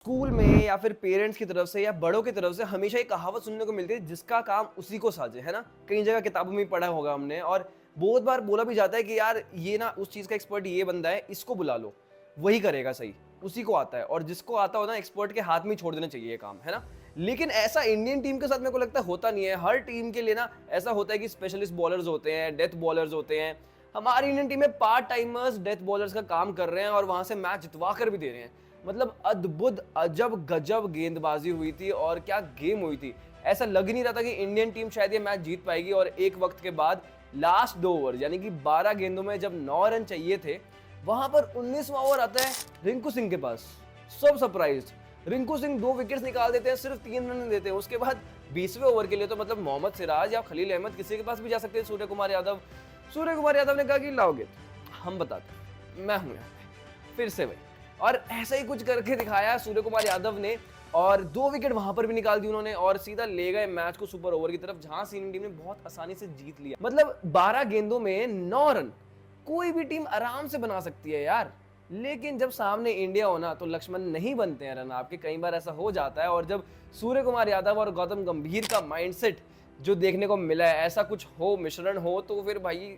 School में या फिर पेरेंट्स की तरफ से या बड़ों की तरफ से हमेशा एक कहावत सुनने को मिलती है, जिसका काम उसी को साझे, है ना। कई जगह किताबों में भी पढ़ा होगा हमने, और बहुत बार बोला भी जाता है कि यार ये ना उस चीज का एक्सपर्ट ये बंदा है, इसको बुला लो, वही करेगा सही, उसी को आता है। और जिसको आता हो ना, एक्सपर्ट के हाथ में ही छोड़ देना चाहिए ये काम, है ना। लेकिन ऐसा इंडियन टीम के साथ मेरे को लगता है होता नहीं है। हर टीम के लिए ना ऐसा होता है कि स्पेशलिस्ट बॉलर्स होते हैं, डेथ बॉलर्स होते हैं। हमारी इंडियन टीम में पार्ट टाइमर्स डेथ बॉलर्स का काम कर रहे हैं और वहां से मैच जितवा कर भी दे रहे हैं। मतलब अद्भुत अजब गजब गेंदबाजी हुई थी और क्या गेम हुई थी। ऐसा लग ही नहीं रहा था कि इंडियन टीम शायद ये मैच जीत पाएगी। और एक वक्त के बाद लास्ट 2 ओवर यानी कि 12 गेंदों में जब 9 रन चाहिए थे, वहां पर 19वां ओवर आता है रिंकू सिंह के पास। सब सरप्राइज, रिंकू सिंह 2 विकेट्स निकाल देते हैं, सिर्फ 3 रन देते हैं। उसके बाद 20वें ओवर के लिए तो मतलब मोहम्मद सिराज या खलील अहमद किसी के पास भी जा सकते हैं। सूर्य कुमार यादव ने कहा कि लाओगे, हम बताते, मैं हूं यहाँ पे फिर से वही। और ऐसा ही कुछ करके दिखाया सूर्य कुमार यादव ने, और 2 विकेट वहां पर भी निकाल दी उन्होंने और सीधा ले गए मैच को सुपर ओवर की तरफ, जहां से इंडियन टीम ने बहुत आसानी से जीत लिया। मतलब 12 गेंदों में 9 रन कोई भी टीम आराम से बना सकती है यार। लेकिन जब सामने इंडिया हो ना, तो लक्ष्मण नहीं बनते हैं रन आपके। कई बार ऐसा हो जाता है। और जब सूर्य कुमार यादव और गौतम गंभीर का माइंडसेट जो देखने को मिला है, ऐसा कुछ हो, मिश्रण हो, तो फिर भाई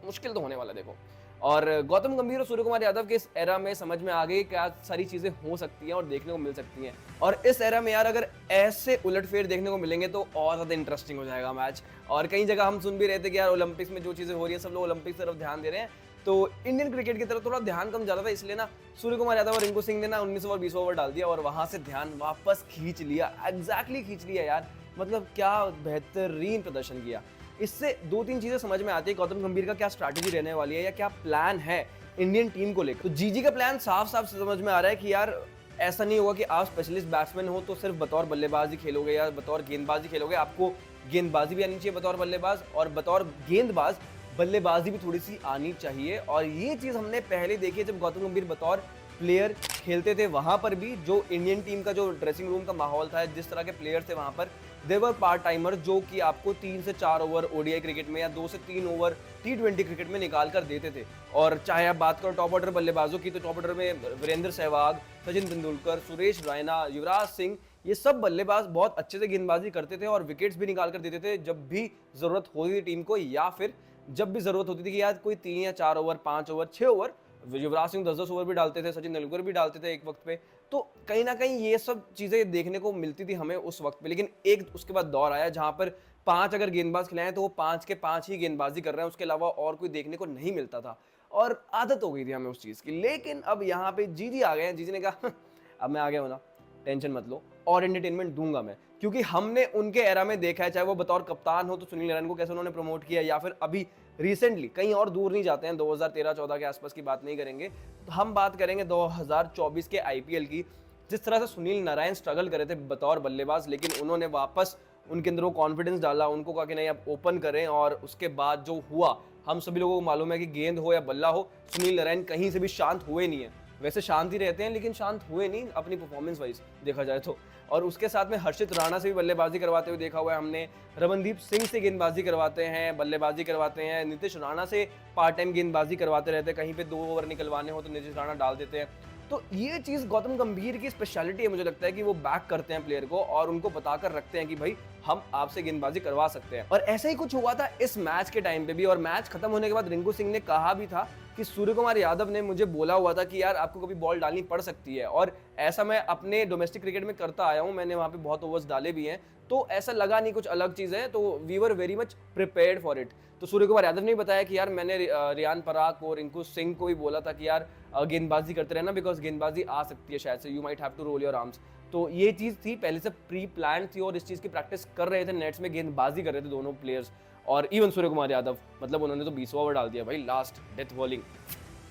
मुश्किल तो होने वाला। देखो, और गौतम गंभीर और सूर्य कुमार यादव के इस एरा में समझ में आ गई क्या सारी चीजें हो सकती हैं और देखने को मिल सकती हैं। और इस एरा में यार अगर ऐसे उलटफेर देखने को मिलेंगे तो और ज्यादा इंटरेस्टिंग हो जाएगा मैच। और कई जगह हम सुन भी रहे थे कि यार ओलंपिक्स में जो चीजें हो रही है, सब लोग ओलंपिक्स की तरफ ध्यान दे रहे हैं, तो इंडियन क्रिकेट की तरफ थोड़ा ध्यान कम ज्यादा था। इसलिए ना सूर्य कुमार यादव और रिंकू सिंह ने ना 19 और 20 ओवर डाल दिया और वहां से ध्यान वापस खींच लिया। एग्जैक्टली खींच लिया यार। मतलब क्या बेहतरीन प्रदर्शन किया। इससे 2-3 चीजें समझ में आती है गौतम गंभीर का क्या स्ट्रैटेजी रहने वाली है या क्या प्लान है इंडियन टीम को लेकर। तो जीजी का प्लान साफ साफ समझ में आ रहा है कि यार ऐसा नहीं होगा कि आप स्पेशलिस्ट बैट्समैन हो तो सिर्फ बतौर बल्लेबाजी खेलोगे या बतौर गेंदबाजी खेलोगे। आपको गेंदबाजी भी आनी चाहिए बतौर बल्लेबाज, और बतौर गेंदबाज बल्लेबाजी भी थोड़ी सी आनी चाहिए। और ये चीज हमने पहले देखी है जब गौतम गंभीर बतौर प्लेयर खेलते थे। वहां पर भी जो इंडियन टीम का जो ड्रेसिंग रूम का माहौल था, जिस तरह के प्लेयर थे वहां पर, देवर पार्ट टाइमर जो कि आपको 3 से 4 ओवर ओडीआई क्रिकेट में या 2 से 3 ओवर टी20 क्रिकेट में निकाल कर देते थे। और चाहे आप बात करो टॉप ऑर्डर बल्लेबाजों की, तो टॉप ऑर्डर में वीरेंद्र सहवाग, सचिन तेंदुलकर, सुरेश रैना, युवराज सिंह, ये सब बल्लेबाज बहुत अच्छे से गेंदबाजी करते थे और विकेट्स भी निकाल कर देते थे जब भी जरूरत होती थी टीम को, या फिर जब भी जरूरत होती थी कि यार कोई 3 या 4 over, 5 over, 6 over, Yuvraj Singh 10-10 over भी डालते थे, सचिन तेंदुलकर भी डालते थे एक वक्त पे। तो कहीं ना कहीं ये सब चीजें देखने को मिलती थी हमें उस वक्त पे। लेकिन एक उसके बाद दौर आया जहां पर 5 अगर गेंदबाज खिलाए तो वो 5 के 5 ही गेंदबाजी कर रहे हैं, उसके अलावा और कोई देखने को नहीं मिलता था। और आदत हो गई थी हमें उस चीज की। लेकिन अब यहाँ पे जीजी आ गए हैं। जीजी ने कहा अब मैं आ गया हूं ना, टेंशन मत लो, और एंटरटेनमेंट दूंगा मैं। क्योंकि हमने उनके एरा में देखा है, चाहे वो बतौर कप्तान हो तो सुनील नारायण को कैसे उन्होंने प्रमोट किया, या फिर अभी रिसेंटली, कहीं और दूर नहीं जाते हैं, 2013-14 के आसपास की बात नहीं करेंगे, तो हम बात करेंगे 2024 के आईपीएल की। जिस तरह से सुनील नारायण स्ट्रगल करे थे बतौर बल्लेबाज, लेकिन उन्होंने वापस उनके अंदर वो कॉन्फिडेंस डाला, उनको कहा कि नहीं आप ओपन करें। और उसके बाद जो हुआ, हम सभी लोगों को मालूम है कि गेंद हो या बल्ला हो, सुनील नारायण कहीं से भी शांत हुए नहीं है। वैसे शांत ही रहते हैं लेकिन शांत हुए नहीं अपनी परफॉर्मेंस वाइज देखा जाए तो। और उसके साथ में हर्षित राणा से भी बल्लेबाजी करवाते हुए देखा हुआ है हमने, रमनदीप सिंह से गेंदबाजी करवाते हैं, बल्लेबाजी करवाते हैं, नीतीश राणा से पार्ट टाइम गेंदबाजी करवाते रहते हैं, कहीं पे 2 ओवर निकलवाने हो तो नीतीश राणा डाल देते हैं। तो ये चीज गौतम गंभीर की स्पेशलिटी है, मुझे लगता है कि वो बैक करते हैं प्लेयर को और उनको बताकर रखते हैं कि भाई हम आपसे गेंदबाजी करवा सकते हैं। और ऐसा ही कुछ हुआ था इस मैच के टाइम पे भी। और मैच खत्म होने के बाद रिंकू सिंह ने कहा भी था कि सूर्य कुमार यादव ने मुझे बोला हुआ था कि यार आपको कभी बॉल डालनी पड़ सकती है, और ऐसा मैं अपने डोमेस्टिक क्रिकेट में करता आया हूं, मैंने वहां पे बहुत ओवर्स डाले भी हैं, तो ऐसा लगा नहीं कुछ अलग चीज है, तो we were very much prepared for it. तो सूर्य कुमार यादव ने बताया कि यार मैंने रियान पराग को, रिंकू सिंह को भी बोला था कि यार गेंदबाजी करते रहना, बिकॉज गेंदबाजी आ सकती है शायद से, you might have to roll your arms. तो ये चीज थी, पहले से प्री प्लान थी और इस चीज की प्रैक्टिस कर रहे थे, नेट्स में गेंदबाजी कर रहे थे दोनों प्लेयर्स। और इवन सूर्य कुमार यादव, मतलब उन्होंने तो 20 ओवर डाल दिया भाई, लास्ट डेथ बॉलिंग,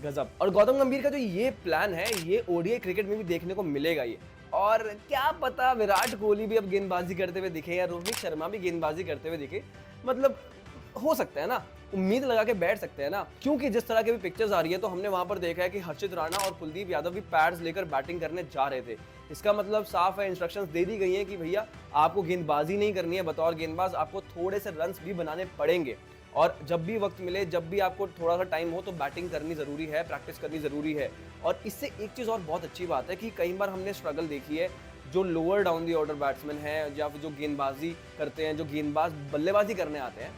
गजब। और गौतम गंभीर का जो ये प्लान है, ये ओडीआई क्रिकेट में भी देखने को मिलेगा ये। और क्या पता विराट कोहली भी अब गेंदबाजी करते हुए दिखे या रोहित शर्मा भी गेंदबाजी करते हुए दिखे। मतलब हो सकता है ना, उम्मीद लगा के बैठ सकते हैं ना, क्योंकि जिस तरह की भी पिक्चर्स आ रही है तो हमने वहां पर देखा है कि हर्षित राणा और कुलदीप यादव भी पैड्स लेकर बैटिंग करने जा रहे थे। इसका मतलब साफ है, इंस्ट्रक्शंस दे दी गई हैं कि भैया आपको गेंदबाजी नहीं करनी है, बतौर गेंदबाज आपको थोड़े से रन्स भी बनाने पड़ेंगे। और जब भी वक्त मिले, जब भी आपको थोड़ा सा टाइम हो तो बैटिंग करनी ज़रूरी है, प्रैक्टिस करनी ज़रूरी है। और इससे एक चीज़ और बहुत अच्छी बात है कि कई बार हमने स्ट्रगल देखी है, जो lower down the order batsman हैं या फिर जो गेंदबाजी करते हैं, जो गेंदबाज बल्लेबाजी करने आते हैं,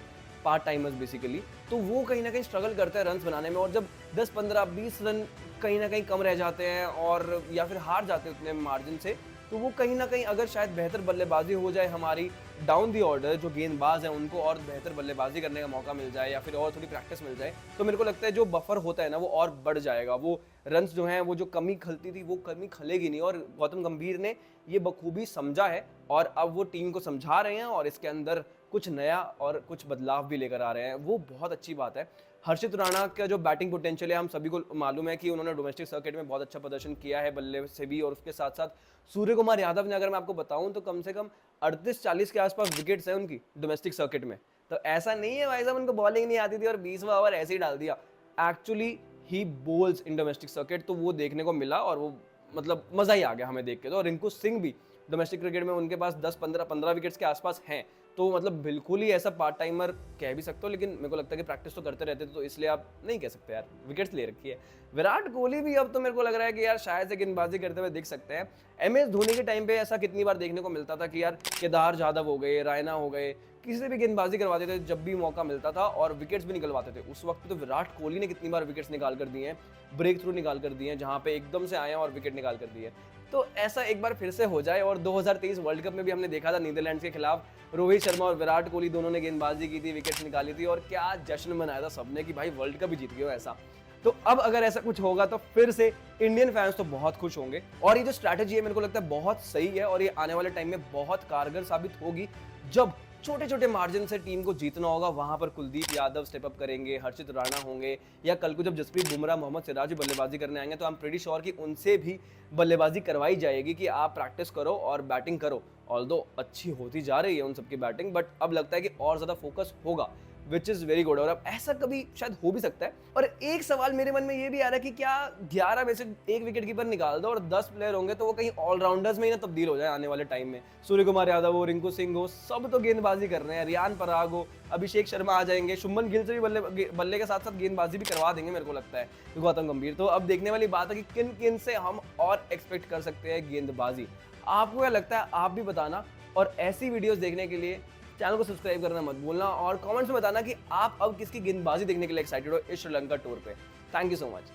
पार्ट टाइमर्स बेसिकली, तो वो कहीं न कहीं स्ट्रगल करते हैं रन्स बनाने में। और जब 10, 15, 20 रन कहीं न कहीं कम रह जाते हैं और या फिर हार जाते हैं उतने मार्जिन से, तो वो कहीं न कहीं अगर शायद बेहतर बल्लेबाजी हो जाए हमारी, डाउन दी ऑर्डर जो गेंदबाज हैं उनको और बेहतर बल्लेबाजी करने का मौका मिल जाए या फिर और थोड़ी प्रैक्टिस मिल जाए, तो मेरे को लगता है जो बफर होता है ना वो और बढ़ जाएगा। वो रन्स जो हैं, वो जो कमी खलती थी वो कमी खलेगी नहीं। और गौतम गंभीर ने ये बखूबी समझा है और अब वो टीम को समझा रहे हैं और इसके अंदर कुछ नया और कुछ बदलाव भी लेकर आ रहे हैं, वो बहुत अच्छी बात है। हर्षित राणा का जो बैटिंग पोटेंशियल है हम सभी को मालूम है कि उन्होंने डोमेस्टिक सर्किट में बहुत अच्छा प्रदर्शन किया है बल्ले से भी, और उसके साथ साथ सूर्य कुमार यादव ने, अगर मैं आपको बताऊं तो कम से कम 38-40 के आसपास विकेट्स हैं उनकी डोमेस्टिक सर्किट में। तो ऐसा नहीं है भाई साहब उनको बॉलिंग नहीं आती थी और 20वां ओवर ऐसे ही डाल दिया। Actually he bowls in domestic circuit, तो वो देखने को मिला और वो मतलब मजा ही आ गया हमें देख के। तो रिंकू सिंह भी डोमेस्टिक क्रिकेट में उनके पास 10-15 विकेट्स के आसपास हैं, तो मतलब बिल्कुल ही ऐसा पार्ट टाइमर कह भी सकते हो, लेकिन मेरे को लगता है कि प्रैक्टिस तो करते रहते थे, तो इसलिए आप नहीं कह सकते यार, विकेट्स ले रखी है। विराट कोहली भी अब तो मेरे को लग रहा है कि यार शायद से गेंदबाजी करते हुए दिख सकते हैं। MS धोनी के टाइम पे ऐसा कितनी बार देखने को मिलता था कि यार केदार जाधव हो गए, रायना हो गए, किसी से भी गेंदबाजी करवाते थे जब भी मौका मिलता था और विकेट्स भी निकलवाते थे। उस वक्त तो विराट कोहली ने कितनी बार विकेट्स निकाल कर दिए हैं, ब्रेक थ्रू निकाल कर दिए हैं, जहां पे एकदम से आए हैं और विकेट निकाल कर दिए। तो ऐसा एक बार फिर से हो जाए। और 2023 वर्ल्ड कप में भी हमने देखा था नीदरलैंड्स के खिलाफ, रोहित शर्मा और विराट कोहली दोनों ने गेंदबाजी की थी, विकेट्स निकाली थी और क्या जश्न मनाया था सबने कि भाई वर्ल्ड कप ही जीत गए हो ऐसा। तो अब अगर ऐसा कुछ होगा तो फिर से इंडियन फैंस तो बहुत खुश होंगे। और ये जो स्ट्रैटेजी है मेरे को लगता है बहुत सही है और ये आने वाले टाइम में बहुत कारगर साबित होगी। जब छोटे छोटे मार्जिन से टीम को जीतना होगा, वहां पर कुलदीप यादव स्टेप अप करेंगे, हर्षित राणा होंगे, या कल को जब जसप्रीत बुमराह, मोहम्मद सिराज बल्लेबाजी करने आएंगे तो आई एम प्रीटी श्योर कि उनसे भी बल्लेबाजी करवाई जाएगी कि आप प्रैक्टिस करो और बैटिंग करो। ऑल्दो अच्छी होती जा रही है उन सबकी बैटिंग, बट अब लगता है कि और ज्यादा फोकस होगा, विच इज वेरी गुड। और अब ऐसा कभी शायद हो भी सकता है। और एक सवाल मेरे मन में ये भी आ रहा है कि क्या 11 में से एक विकेट कीपर निकाल दो और 10 प्लेयर होंगे तो वो कहीं ऑलराउंडर्स में ही ना तब्दील हो जाए आने वाले टाइम में। सूर्य कुमार यादव हो, रिंकू सिंह हो, सब तो गेंदबाजी कर रहे हैं, रियान पराग हो, अभिषेक शर्मा आ जाएंगे, शुभमन गिल से भी बल्ले के साथ साथ गेंदबाजी भी करवा देंगे मेरे को लगता है गौतम गंभीर। तो अब देखने वाली बात है कि किन किन से हम और एक्सपेक्ट कर सकते हैं गेंदबाजी। आपको क्या लगता है, आप भी बताना। और ऐसी वीडियोस देखने के लिए चैनल को सब्सक्राइब करना मत भूलना और कमेंट्स में बताना कि आप अब किसकी गेंदबाजी देखने के लिए एक्साइटेड हो इस श्रीलंका टूर पे। Thank you so much.